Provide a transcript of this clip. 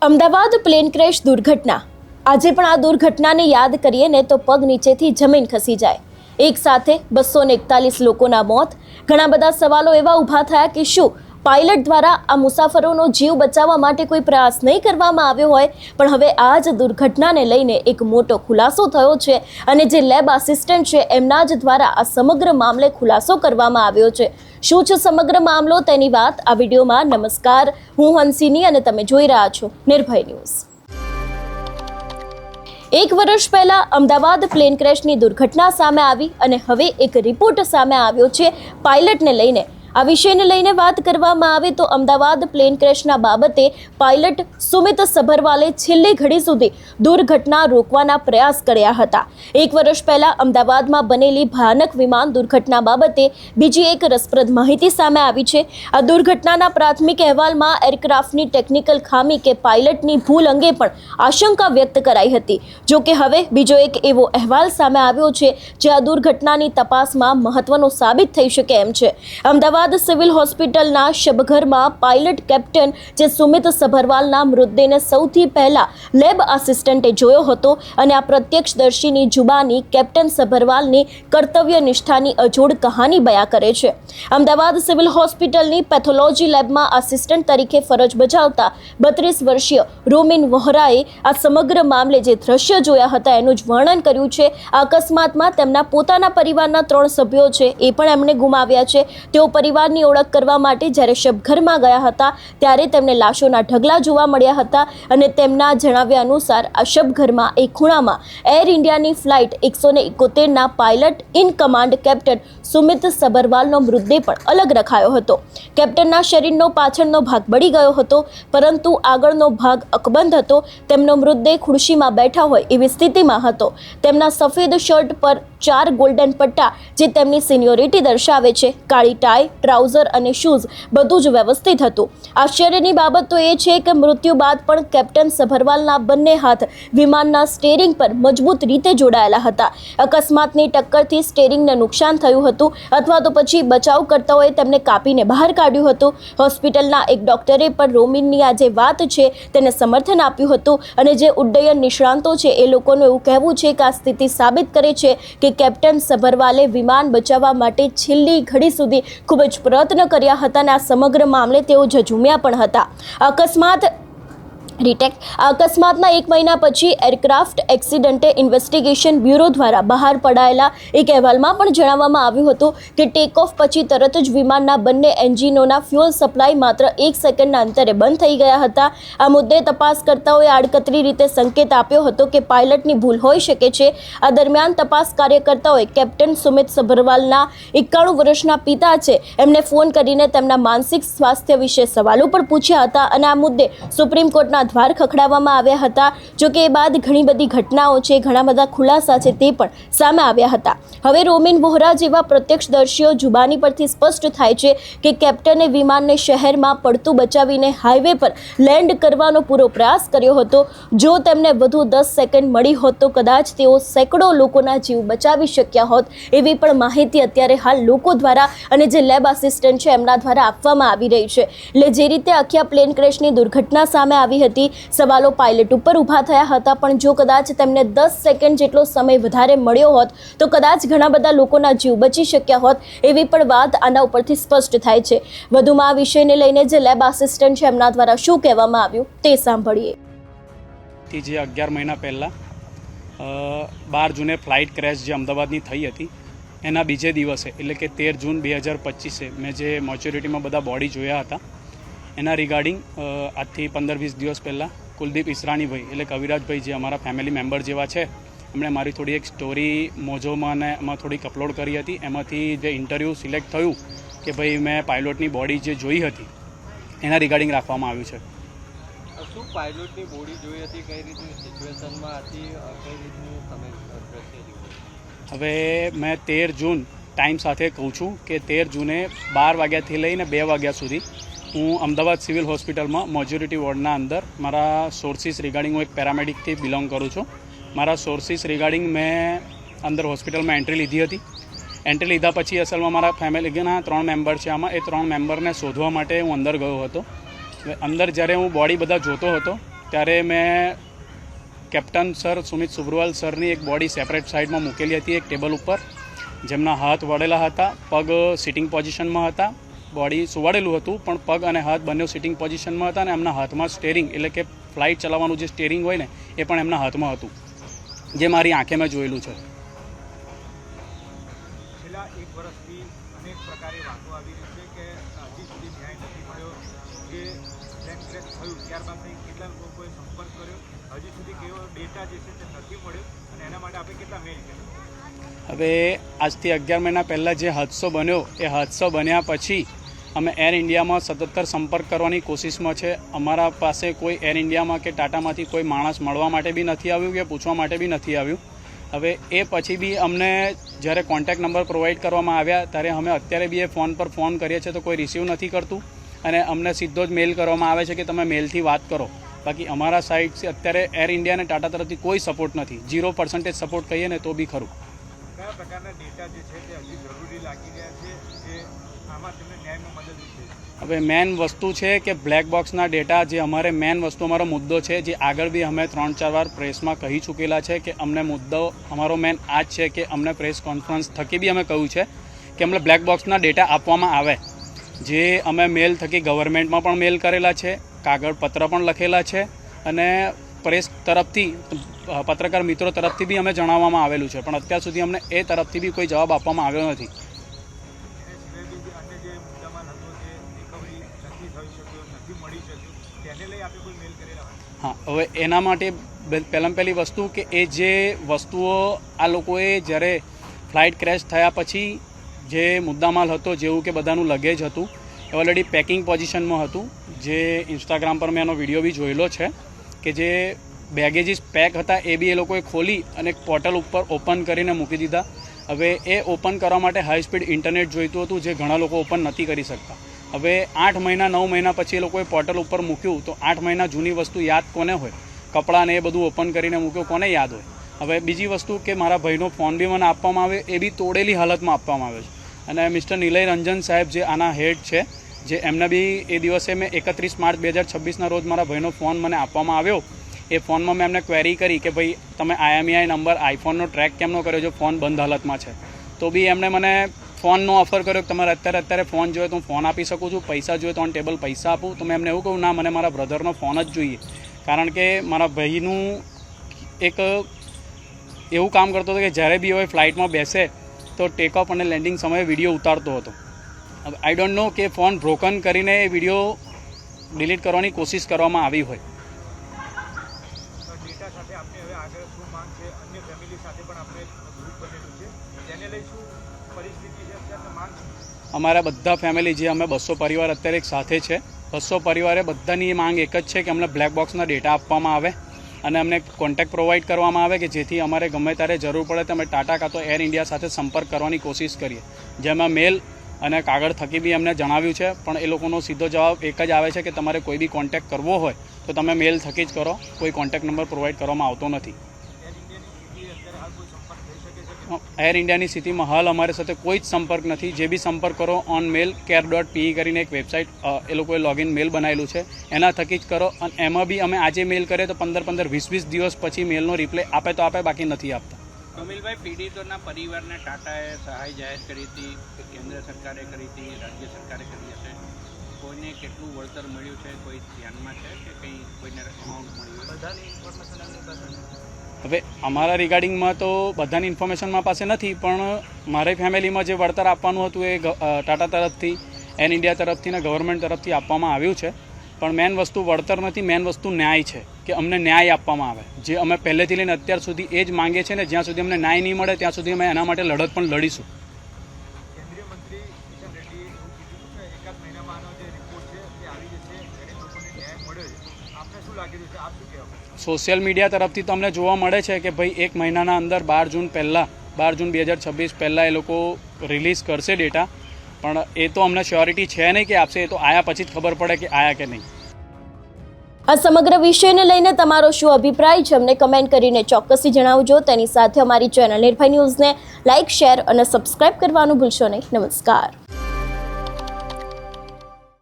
Ahmedabad plane crash દુર્ઘટના। આજે પણ આ દુર્ઘટનાને યાદ કરીએ ને તો પગ નીચેથી જમીન ખસી જાય। એક સાથે 241 લોકોના મોત। ઘણા બધા સવાલો એવા ઊભા થયા કે શું પાયલટ દ્વારા આ મુસાફરોનો જીવ બચાવવા માટે કોઈ પ્રયાસ નહીં કરવામાં આવ્યો હોય? પણ હવે આ જ દુર્ઘટનાને લઈને એક મોટો ખુલાસો થયો છે અને જે લેબ આસિસ્ટન્ટ છે એમના જ દ્વારા આ સમગ્ર મામલે ખુલાસો કરવામાં આવ્યો છે। શું છે સમગ્ર મામલો તેની વાત આ વિડીયોમાં। નમસ્કાર, હું હંસિની અને તમે જોઈ રહ્યા છો નિર્ભય ન્યૂઝ। એક વર્ષ પહેલા અમદાવાદ પ્લેન ક્રેશની દુર્ઘટના સામે આવી અને હવે એક રિપોર્ટ સામે આવ્યો છે પાયલટને લઈને। આ વિષયને લઈને વાત કરવામાં આવે તો અમદાવાદ પ્લેન ક્રેશના બાબતે પાયલટ સુમિત સભરવાલે છેલ્લી ઘડી સુધી દુર્ઘટના રોકવાના પ્રયાસ કર્યા હતા। એક વર્ષ પહેલા અમદાવાદમાં બનેલી ભયાનક વિમાન દુર્ઘટના બાબતે બીજી એક રસપ્રદ માહિતી સામે આવી છે। આ દુર્ઘટનાના પ્રાથમિક અહેવાલમાં એરક્રાફ્ટની ટેકનિકલ ખામી કે પાયલટની ભૂલ અંગે પણ આશંકા વ્યક્ત કરાઈ હતી। જો કે હવે બીજો એક એવો અહેવાલ સામે આવ્યો છે જે આ દુર્ઘટનાની તપાસમાં મહત્વનો સાબિત થઈ શકે એમ છે। અમદાવાદ સિવિલ હોસ્પિટલના શબઘરમાં પાયલટ કેપ્ટન જે સુમિત સભરવાલના મૃતદેહને સૌથી પહેલા લેબ આસિસ્ટન્ટે જોયો હતો અને આ પ્રત્યક્ષદર્શીની જુબાની કેપ્ટન સભરવાલની કર્તવ્ય નિષ્ઠાની અજોડ કહાની બયા કરે છે। અમદાવાદ સિવિલ હોસ્પિટલની પેથોલોજી લેબમાં આસિસ્ટન્ટ તરીકે ફરજ બજાવતા 32 વર્ષીય રોમિન વોહરાએ આ સમગ્ર મામલે જે દ્રશ્ય જોયા હતા એનું જ વર્ણન કર્યું છે। આ અકસ્માતમાં તેમના પોતાના પરિવારના 3 સભ્યો છે એ પણ એમણે ગુમાવ્યા છે। તેઓ પરિવારની ઓળખ કરવા માટે જ્યારે શબઘરમાં ગયા હતા ત્યારે તેમને લાશોના ઢગલા જોવા મળ્યા હતા અને તેમના જણાવ્યા અનુસાર આ શબઘરમાં એક ખૂણામાં એર ઇન્ડિયાની ફ્લાઇટ 171ના pilot in command captain Sumit સભરવાલનો મૃતદેહ પણ અલગ રખાયો હતો। કેપ્ટનના શરીરનો પાછળનો ભાગ બળી ગયો હતો પરંતુ આગળનો ભાગ અકબંધ હતો। તેમનો મૃતદેહ ખુરશીમાં બેઠા હોય એવી સ્થિતિમાં હતો। તેમના સફેદ શર્ટ પર 4 ગોલ્ડન પટ્ટા જે તેમની સિનિયોરિટી દર્શાવે છે। કાળી ટાઈ, ટ્રાઉઝર અને શૂઝ બધું જ વ્યવસ્થિત હતું। આશ્ચર્યની બાબત તો એ છે કે મૃત્યુ બાદ પણ કેપ્ટન સભરવાલના બંને હાથ વિમાનના સ્ટીયરિંગ પર મજબૂત રીતે જોડાયેલા હતા। અકસ્માતની ટક્કરથી સ્ટીયરિંગને નુકસાન થયું હતું અથવા તો પછી બચાવકર્તાઓએ તેમને કાપીને બહાર કાઢ્યું હતું। હોસ્પિટલના એક ડોક્ટરે પણ રોમિનની આ જે વાત છે તેને સમર્થન આપ્યું હતું અને જે ઉડ્ડયન નિષ્ણાંતો છે એ લોકોનું એવું કહેવું છે કે આ સ્થિતિ સાબિત કરે છે કે કેપ્ટન સભરવાલે વિમાન બચાવવા માટે છેલ્લી ઘડી સુધી ખૂબ જ પ્રયત્ન કર્યા હતા અને આ સમગ્ર મામલે તેઓ ઝઝૂમ્યા પણ હતા। અકસ્માતના 1 મહિના પછી એરક્રાફ્ટ એક્સિડન્ટ ઇન્વેસ્ટિગેશન બ્યુરો દ્વારા બહાર પડાયેલા એક અહેવાલમાં પણ જણાવવામાં આવ્યું હતું કે ટેક ઓફ પછી તરત જ વિમાનના બંને એન્જિનોના ફ્યુઅલ સપ્લાય માત્ર 1 સેકન્ડના અંતરે બંધ થઈ ગયા હતા। આ મુદ્દે તપાસકર્તાઓએ આડકતરી રીતે સંકેત આપ્યો હતો કે પાયલટની ભૂલ હોઈ શકે છે। આ દરમિયાન તપાસ કાર્યકર્તાઓએ કેપ્ટન સુમિત સભરવાલના 91 વર્ષના પિતા છે એમને ફોન કરીને તેમના માનસિક સ્વાસ્થ્ય વિશે સવાલો પણ પૂછ્યા હતા અને આ મુદ્દે સુપ્રીમ કોર્ટના દ્વાર ખખડાવવામાં આવ્યા હતા। જો કે એ બાદ ઘણી બધી ઘટનાઓ છે, ઘણા બધા ખુલાસા છે તે પણ સામે આવ્યા હતા। હવે રોમિન વોહરા જેવા પ્રત્યક્ષદર્શીઓ જુબાની પરથી સ્પષ્ટ થાય છે કે કેપ્ટને વિમાનને શહેરમાં પડતું બચાવીને હાઈવે પર લેન્ડ કરવાનો પૂરો પ્રયાસ કર્યો હતો। જો તેમને વધુ 10 સેકન્ડ મળી હોત તો કદાચ તેઓ સેંકડો લોકોના જીવ બચાવી શક્યા હોત એવી પણ માહિતી અત્યારે હાલ લોકો દ્વારા અને જે લેબ આસિસ્ટન્ટ છે એમના દ્વારા આપવામાં આવી રહી છે। એટલે જે રીતે આખી પ્લેન ક્રેશની દુર્ઘટના સામે આવી હતી, સવાલો પાયલટ ઉપર ઊભા થયા હતા પણ જો કદાચ તેમને 10 સેકન્ડ જેટલો સમય વધારે મળ્યો હોત તો કદાચ ઘણા બધા લોકોના જીવ બચી શક્યા હોત એવી પણ વાત આના ઉપરથી સ્પષ્ટ થાય છે। વધુમાં આ વિષયને લઈને જે લેબ આસિસ્ટન્ટ છે એમના દ્વારા શું કહેવામાં આવ્યું તે સાંભળીએ। જે 11 મહિના પહેલાં 12 જૂને ફ્લાઇટ ક્રેશ જે અમદાવાદની થઈ હતી એના બીજે દિવસે એટલે કે 13 જૂન 2025 મેં જે મોચ્યુરિટીમાં બધા બોડી જોયા હતા એના રિગાર્ડિંગ આજથી 15-20 દિવસ પહેલાં કુલદીપ ઈસરાણીભાઈ એટલે કવિરાજભાઈ જે અમારા ફેમિલી મેમ્બર જેવા છે એમણે મારી થોડી એક સ્ટોરી મોજોમાં અને એમાં થોડીક અપલોડ કરી હતી। એમાંથી જે ઇન્ટરવ્યૂ સિલેક્ટ થયું કે ભાઈ મેં પાયલોટની બોડી જે જોઈ હતી એના રિગાર્ડિંગ રાખવામાં આવ્યું છે। શું પાયલોટની બોડી જોઈ હતી, કઈ રીતની સિચ્યુએશનમાં હતી, કઈ રીતનું તમે દ્રશ્ય જોયું? હવે મેં 13 જૂન ટાઈમ સાથે કહું છું કે 13 જૂને 12 વાગ્યાથી લઈને 2 વાગ્યા સુધી હું અમદાવાદ સિવિલ હોસ્પિટલમાં મોજ્યુરિટી વોર્ડના અંદર મારા સોર્સિસ રિગાર્ડિંગ હું એક પેરામેડિકથી બિલોંગ કરું છું। મારા સોર્સિસ રિગાર્ડિંગ મેં અંદર હોસ્પિટલમાં એન્ટ્રી લીધી હતી। એન્ટ્રી લીધા પછી અસલમાં મારા ફેમિલીના 3 મેમ્બર છે, આમાં એ 3 મેમ્બરને શોધવા માટે હું અંદર ગયો હતો। અંદર જ્યારે હું બોડી બધા જોતો હતો ત્યારે મેં કેપ્ટન સર સુમિત સુબ્રવાલ સરની એક બોડી સેપરેટ સાઈડમાં મૂકેલી હતી એક ટેબલ ઉપર, જેમના હાથ વળેલા હતા, પગ સિટિંગ પોઝિશનમાં હતા, બોડી સુવાડેલું હતું પણ પગ અને હાથ બંને સિટિંગ પોઝિશનમાં હતા અને એમના હાથમાં સ્ટેરિંગ એટલે કે ફ્લાઇટ ચલાવવાનું જે સ્ટેરિંગ હોય ને એ પણ એમના હાથમાં હતું, જે મારી આંખે મેં જોયેલું છે. છેલ્લા એક વર્ષથી અનેક પ્રકારે વાતો આવી રહી છે કે હજી સુધી ન્યાય નથી મળ્યો. જે પ્લેન ક્રેશ થયું ત્યારબાદ કેટલા લોકોએ સંપર્ક કર્યો, હજી સુધી કેવો ડેટા જે છે તે નથી મળ્યો અને એના માટે આપણે કેટલા મેલ કર્યા. હવે આજથી 11 મહિના પહેલાં જે હાદસો બન્યો એ હાદસો બન્યા પછી અમે એર ઇન્ડિયામાં સતત સંપર્ક કરવાની કોશિશમાં છે. અમારા પાસે કોઈ એર ઇન્ડિયામાં કે ટાટામાંથી કોઈ માણસ મળવા માટે બી નથી આવ્યું કે પૂછવા માટે બી નથી આવ્યું. હવે એ પછી બી અમને જ્યારે કોન્ટેક્ટ નંબર પ્રોવાઈડ કરવામાં આવ્યા ત્યારે અમે અત્યારે બી એ ફોન પર ફોન કરીએ છીએ તો કોઈ રિસીવ નથી કરતું અને અમને સીધો જ મેલ કરવામાં આવે છે કે તમે મેલથી વાત કરો. બાકી અમારા સાઇડથી અત્યારે એર ઇન્ડિયા અને ટાટા તરફથી કોઈ સપોર્ટ નથી. 0% સપોર્ટ કહીએ ને તો બી ખરું. કયા પ્રકારના ડેટા જે છે તે હજી જરૂરી લાગી રહ્યા છે જે આમાં તમને ન્યાયમાં મદદ છે? હવે મેન વસ્તુ છે કે બ્લેક બોક્સના ડેટા જે અમારે મેન વસ્તુ અમારો મુદ્દો છે, જે આગળ બી અમે 3-4 વાર પ્રેસમાં કહી ચૂકેલા છે કે અમને મુદ્દો અમારો મેન આ જ છે કે અમને પ્રેસ કોન્ફરન્સ થકી બી અમે કહ્યું છે કે અમને બ્લેક બોક્સના ડેટા આપવામાં આવે. જે અમે મેલ થકી ગવર્મેન્ટમાં પણ મેલ કરેલા છે, કાગળ પત્ર પણ લખેલા છે અને પ્રેસ તરફથી પત્રકાર મિત્રો તરફથી બી અમે જણાવવામાં આવેલું છે, પણ અત્યાર સુધી અમને એ તરફથી બી કોઈ જવાબ આપવામાં આવ્યો નથી. હા, હવે એના માટે પહેલાં પહેલી વસ્તુ કે એ જે વસ્તુઓ આ લોકોએ જ્યારે ફ્લાઇટ ક્રેશ થયા પછી જે મુદ્દામાલ હતો, જેવું કે બધાનું લગેજ હતું એ ઓલરેડી પેકિંગ પોઝિશનમાં હતું. જે ઇન્સ્ટાગ્રામ પર મેં એનો વિડીયો બી જોયેલો છે કે જે બેગેજીસ પેક હતા એ બી એ લોકોએ ખોલી અને એક પોર્ટલ ઉપર ઓપન કરીને મૂકી દીધા. હવે એ ઓપન કરવા માટે હાઈ સ્પીડ ઇન્ટરનેટ જોઈતું હતું, જે ઘણા લોકો ઓપન નથી કરી શકતા. હવે 8 મહિના 9 મહિના પછી એ લોકોએ પોર્ટલ ઉપર મૂક્યું તો 8 મહિના જૂની વસ્તુ યાદ કોને હોય? કપડાં ને એ બધું ઓપન કરીને મૂક્યું કોને યાદ હોય? હવે બીજી વસ્તુ કે મારા ભાઈનો ફોન બી મને આપવામાં આવે એ બી તોડેલી હાલતમાં આપવામાં આવે છે. અને મિસ્ટર નિલય રંજન સાહેબ જે આના હેડ છે, જે એમને બી એ દિવસે મેં 31 માર્ચ 2026ના રોજ મારા ભાઈનો ફોન મને આપવામાં આવ્યો. એ ફોનમાં મેં એમને ક્વેરી કરી કે ભાઈ તમે IMEI નંબર આઈફોનનો ટ્રેક કેમ ન કર્યો જો ફોન બંધ હાલતમાં છે? તો બી એમણે મને ફોનનો ઓફર કર્યો કે તમારે અત્યારે ફોન જોઈએ તો હું ફોન આપી શકું છું, પૈસા જોઈએ તો ઓન ટેબલ પૈસા આપું. તો મેં એમને એવું કહું ના, મને મારા બ્રધરનો ફોન જ જોઈએ, કારણ કે મારા ભાઈનું એક એવું કામ કરતો હતો કે જ્યારે બી હવે ફ્લાઇટમાં બેસે તો ટેક ઓફ અને લેન્ડિંગ સમયે વિડીયો ઉતારતો હતો. હવે આઈ ડોન્ટ નો કે ફોન બ્રોકન કરીને એ વિડીયો ડિલીટ કરવાની કોશિશ કરવામાં આવી હોય. ડેટા સાથે આપણે હવે આગળ શું માંગ છે? અન્ય ફેમિલી સાથે પણ આપણે ગ્રુપ બનેલું છે, તેને લઈ શું પરિસ્થિતિ છે અત્યારે માંગ? અમારા બધા ફેમિલી જે અમે 200 પરિવાર અત્યારે એક સાથે છે, 200 પરિવારે બધાની માંગ એક જ છે કે અમને બ્લેક બોક્સના ડેટા આપવામાં આવે અને અમને કોન્ટેક્ટ પ્રોવાઈડ કરવામાં આવે કે જેથી અમારે ગમે ત્યારે જરૂર પડે તો અમે ટાટા કાં તો એર ઇન્ડિયા સાથે સંપર્ક કરવાની કોશિશ કરીએ. જેમાં મેલ અને કાગળ થકી બી અમને જણાવ્યું છે, પણ એ લોકોનો સીધો જવાબ એક જ આવે છે કે તમારે કોઈ બી કોન્ટેક્ટ કરવો હોય તો તમે મેલ થકી જ કરો, કોઈ કોન્ટેક્ટ નંબર પ્રોવાઈડ કરવામાં આવતો નથી. એર ઇન્ડિયાની સ્થિતિમાં હાલ અમારી સાથે કોઈ જ સંપર્ક નથી. જે બી સંપર્ક કરો ઓન મેલ care.pe કરીને એક વેબસાઇટ એ લોકોએ લોગિન મેલ બનાવેલું છે, એના થકી જ કરો. અને એમાં બી અમે આજે મેલ કરીએ તો 15-15 20-20 દિવસ પછી મેલનો રિપ્લાય આપે તો આપે, બાકી નથી આપતા. કમિલભાઈ, પીડિતોના પરિવારને ટાટાએ સહાય જાહેર કરી હતી, કેન્દ્ર સરકારે કરી હતી, રાજ્ય સરકારે કરી હશે. કોઈને કેટલું વળતર મળ્યું છે, કોઈ ધ્યાનમાં છે કે કંઈ કોઈને અમાઉન્ટ મળ્યું? બધાની ઇન્ફોર્મેશન એમની પાસે. હવે અમારા રિગાર્ડિંગમાં તો બધાની ઇન્ફોર્મેશન મારા પાસે નથી, પણ મારી ફેમિલીમાં જે વળતર આપવાનું હતું એ ટાટા તરફથી, એર ઇન્ડિયા તરફથી ને ગવર્મેન્ટ તરફથી આપવામાં આવ્યું છે. પણ મેન વસ્તુ વળતર નથી, મેન વસ્તુ ન્યાય છે કે અમને ન્યાય આપવામાં આવે. જે અમે પહેલેથી લઈને અત્યાર સુધી એ જ માંગીએ છીએ ને જ્યાં સુધી અમને ન્યાય નહીં મળે ત્યાં સુધી અમે એના માટે લડત પણ લડીશું. કેન્દ્રીય મંત્રી કિશન રેડ્ડીએ એવું કીધું કે એકાદ મહિનામાં આનો જે રિપોર્ટ છે તે આવી જશે, દરેક લોકોને ન્યાય મળે છે. આપને શું લાગી રહ્યું છે? આપ શું કહેવા? સોશિયલ મીડિયા તરફથી તો અમને જોવા મળે છે કે ભાઈ 1 મહિનાના અંદર 12 જૂન 2026 પહેલાં એ લોકો રિલીઝ કરશે ડેટા, પણ એ તો અમને શ્યોરિટી છે નહીં કે આપશે. એ તો આયા પછી જ ખબર પડે કે આયા કે નહીં. આ સમગ્ર વિષયને લઈને તમારો શું અભિપ્રાય છે અમને કમેન્ટ કરીને ચોક્કસથી જણાવજો. તેની સાથે અમારી ચેનલ નિર્ભય ન્યૂઝને લાઇક, શેર અને સબસ્ક્રાઇબ કરવાનું ભૂલશો નહીં. નમસ્કાર.